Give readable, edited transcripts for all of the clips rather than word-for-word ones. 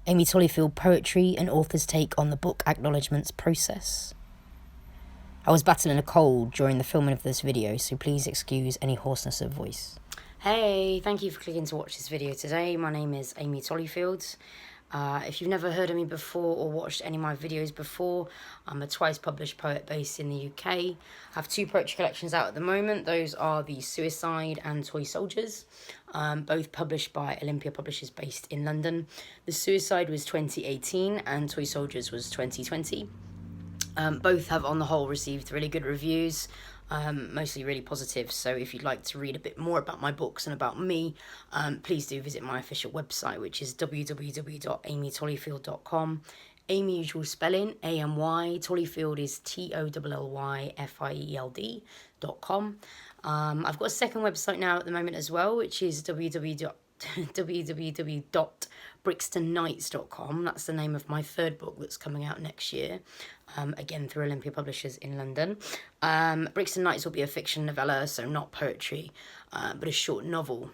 Amy Tollyfield Poetry, an author's take on the book Acknowledgments process. I was battling a cold during the filming of this video, so please excuse any hoarseness of voice. Hey, thank you for clicking to watch this video today. My name is Amy Tollyfield. If you've never heard of me before or watched any of my videos before, I'm a twice published poet based in the UK. I have two poetry collections out at the moment. Those are the Suicide and Toy Soldiers, both published by Olympia Publishers based in London. The Suicide was 2018 and Toy Soldiers was 2020. Both have on the whole received really good reviews. Mostly really positive, so if you'd like to read a bit more about my books and about me, please do visit my official website, which is www.amytollyfield.com. Amy, usual spelling, A-M-Y, Tollyfield is Tollyfield.com. I've got a second website now at the moment as well, which is www.brixtonnights.com. That's the name of my third book that's coming out next year, again through Olympia Publishers in London. Brixton Nights will be a fiction novella, so not poetry, but a short novel.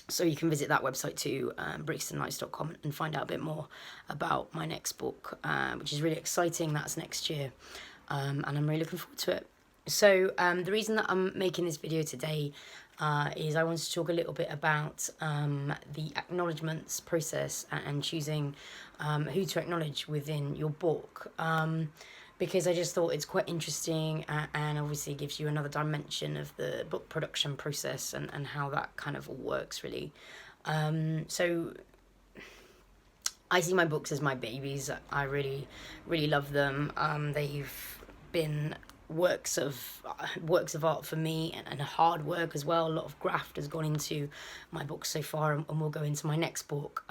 So you can visit that website too, brixtonnights.com, and find out a bit more about my next book, which is really exciting. That's next year, and I'm really looking forward to it. So the reason that I'm making this video today is I wanted to talk a little bit about the acknowledgements process and choosing who to acknowledge within your book, because I just thought it's quite interesting and obviously gives you another dimension of the book production process and how that kind of all works, really. So I see my books as my babies. I really, really love them. They've been works of art for me, and hard work as well. A lot of graft has gone into my books so far, and will go into my next book.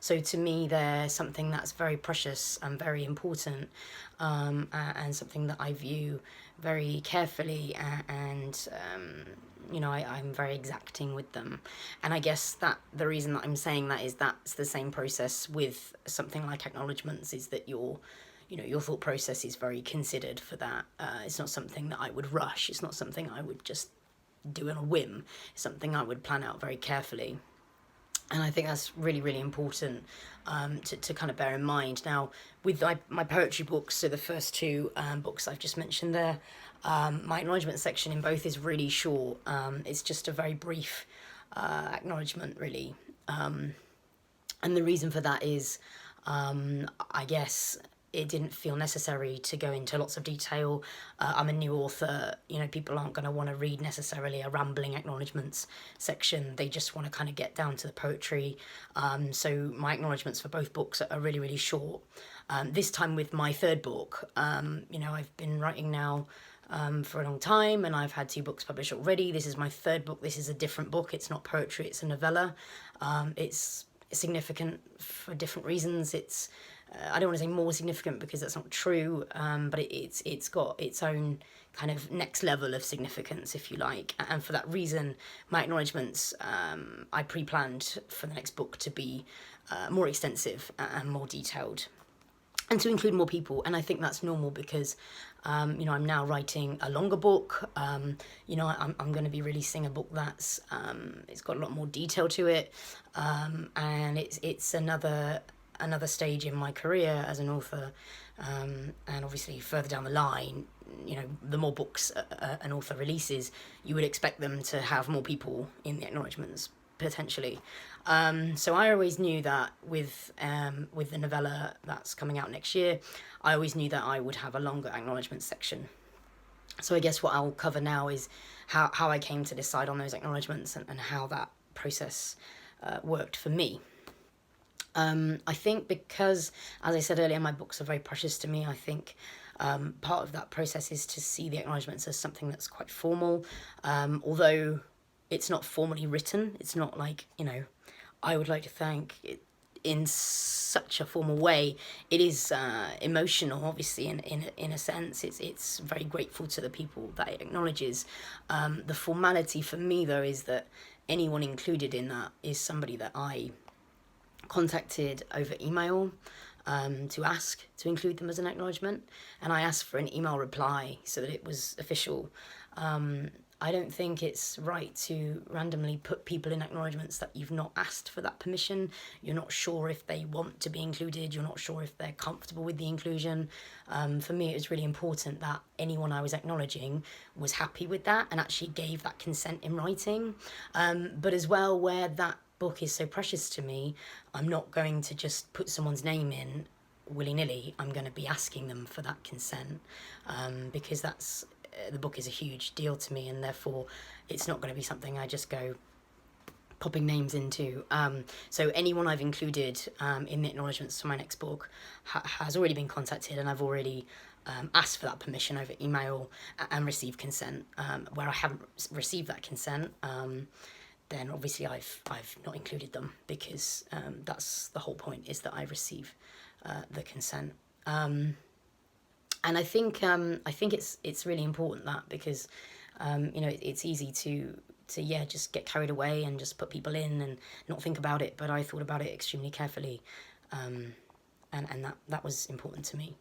So to me, they're something that's very precious and very important, and something that I view very carefully, and you know, I'm very exacting with them. And I guess that the reason that I'm saying that is that's the same process with something like acknowledgements, is that your thought process is very considered for that. It's not something that I would rush. It's not something I would just do on a whim. It's something I would plan out very carefully. And I think that's really, really important to kind of bear in mind. Now, with my poetry books, so the first two books I've just mentioned there, my acknowledgement section in both is really short. It's just a very brief acknowledgement, really. And the reason for that is, I guess, it didn't feel necessary to go into lots of detail. I'm a new author, people aren't going to want to read necessarily a rambling acknowledgements section. They just want to kind of get down to the poetry. So my acknowledgements for both books are really, really short. This time with my third book, I've been writing now for a long time, and I've had 2 books published already. This is my third book. This is a different book. It's not poetry, it's a novella. It's significant for different reasons. It's I don't want to say more significant because that's not true, but it's got its own kind of next level of significance, if you like. And for that reason, my acknowledgements, I pre-planned for the next book to be more extensive and more detailed, and to include more people. And I think that's normal because, I'm now writing a longer book. I'm going to be releasing a book that's, it's got a lot more detail to it, and it's another stage in my career as an author, and obviously further down the line, the more books an author releases, you would expect them to have more people in the acknowledgements, potentially. So I always knew that with the novella that's coming out next year, I always knew that I would have a longer acknowledgement section. So I guess what I'll cover now is how I came to decide on those acknowledgements and how that process worked for me. I think because, as I said earlier, my books are very precious to me. I think part of that process is to see the acknowledgements as something that's quite formal, although it's not formally written. It's not like, I would like to thank it in such a formal way. It is emotional, obviously, in a sense. It's very grateful to the people that it acknowledges. The formality for me, though, is that anyone included in that is somebody that I contacted over email to ask to include them as an acknowledgement, and I asked for an email reply so that it was official. I don't think it's right to randomly put people in acknowledgements that you've not asked for that permission. You're not sure if they want to be included. You're not sure if they're comfortable with the inclusion. For me, it was really important that anyone I was acknowledging was happy with that and actually gave that consent in writing. But as well, where that book is so precious to me, I'm not going to just put someone's name in willy-nilly. I'm going to be asking them for that consent, because the book is a huge deal to me, and therefore it's not going to be something I just go popping names into. So anyone I've included in the acknowledgements to my next book has already been contacted, and I've already asked for that permission over email and received consent. Where I haven't received that consent, then obviously I've not included them, because that's the whole point, is that I receive the consent. And I think it's really important that, because it's easy to just get carried away and just put people in and not think about it. But I thought about it extremely carefully, and that was important to me.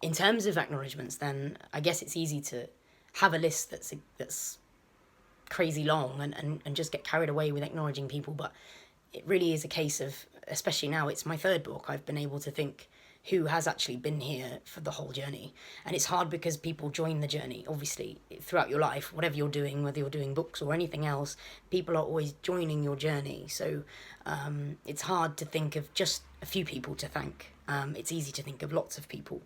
In terms of acknowledgements, then I guess it's easy to have a list that's crazy long and just get carried away with acknowledging people. But it really is a case of, especially now, it's my third book, I've been able to think who has actually been here for the whole journey. And it's hard because people join the journey, obviously, throughout your life, whatever you're doing, whether you're doing books or anything else, people are always joining your journey. So it's hard to think of just a few people to thank. It's easy to think of lots of people.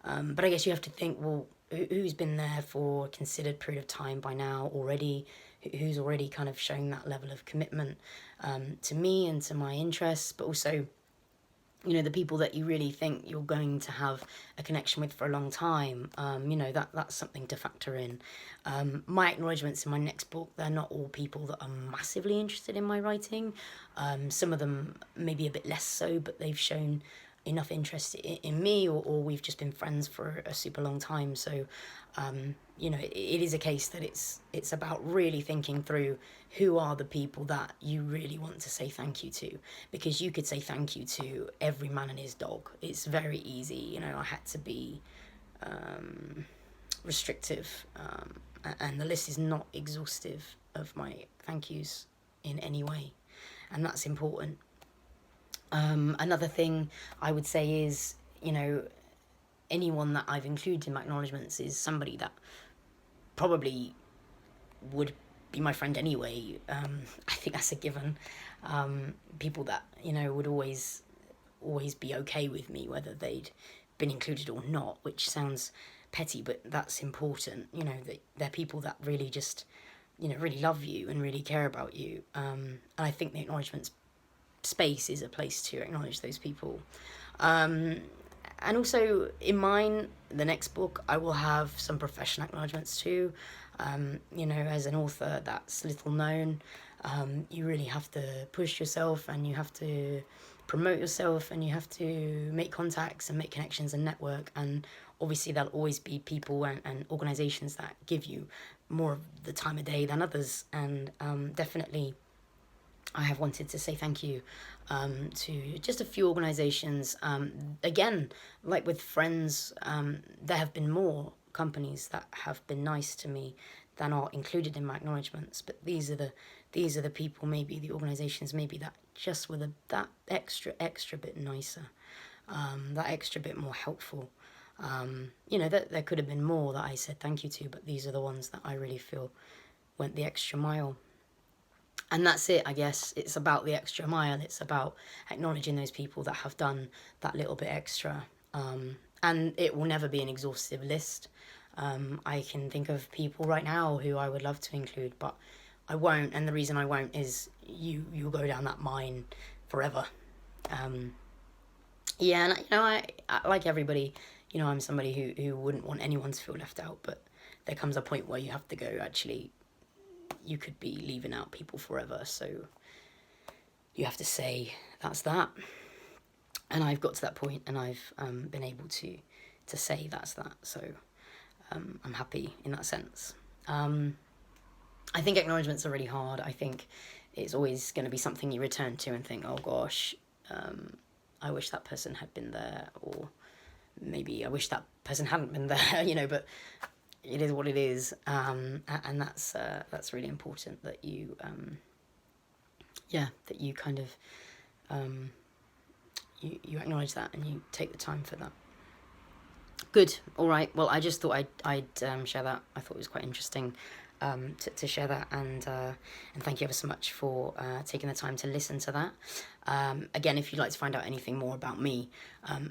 But I guess you have to think, well, who's been there for a considered period of time by now already, who's already kind of shown that level of commitment to me and to my interests, but also, the people that you really think you're going to have a connection with for a long time. That's something to factor in. My acknowledgements in my next book, they're not all people that are massively interested in my writing. Some of them maybe a bit less so, but they've shown enough interest in me, or we've just been friends for a super long time. So it is a case that it's about really thinking through who are the people that you really want to say thank you to, because you could say thank you to every man and his dog. It's very easy. I had to be restrictive, and the list is not exhaustive of my thank yous in any way, and that's important. Another thing I would say is, anyone that I've included in my acknowledgements is somebody that probably would be my friend anyway. I think that's a given. People that, would always be okay with me, whether they'd been included or not, which sounds petty, but that's important. That they're people that really just, really love you and really care about you. And I think the acknowledgements space is a place to acknowledge those people. And also in mine, the next book, I will have some professional acknowledgements too. As an author that's little known, you really have to push yourself, and you have to promote yourself, and you have to make contacts and make connections and network. And obviously there'll always be people and organisations that give you more of the time of day than others. And definitely I have wanted to say thank you to just a few organisations. Again, like with friends, there have been more companies that have been nice to me than are included in my acknowledgements. But these are the people, maybe the organisations, maybe that just were that extra bit nicer, that extra bit more helpful. That there could have been more that I said thank you to, but these are the ones that I really feel went the extra mile. And that's it, I guess. It's about the extra mile. It's about acknowledging those people that have done that little bit extra. And it will never be an exhaustive list. I can think of people right now who I would love to include, but I won't. And the reason I won't is you'll go down that mine forever. And I like everybody, I'm somebody who wouldn't want anyone to feel left out, but there comes a point where you have to go, actually, you could be leaving out people forever, so you have to say that's that. And I've got to that point, and I've been able to say that's that, so I'm happy in that sense. I think acknowledgements are really hard. I think it's always going to be something you return to and think, oh gosh, I wish that person had been there, or maybe I wish that person hadn't been there, but it is what it is, and that's really important that you that you kind of you acknowledge that and you take the time for that. Good. All right. Well, I just thought I'd share that. I thought it was quite interesting to share that, and thank you ever so much for taking the time to listen to that. Again, if you'd like to find out anything more about me,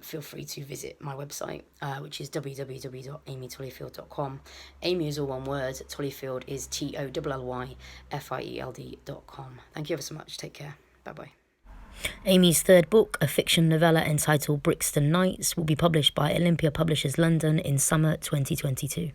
feel free to visit my website, which is www.amytollyfield.com. Amy is all one word. Tollyfield is TOLLYFIELD.com. Thank you ever so much. Take care. Bye-bye. Amy's third book, a fiction novella entitled Brixton Nights, will be published by Olympia Publishers London in summer 2022.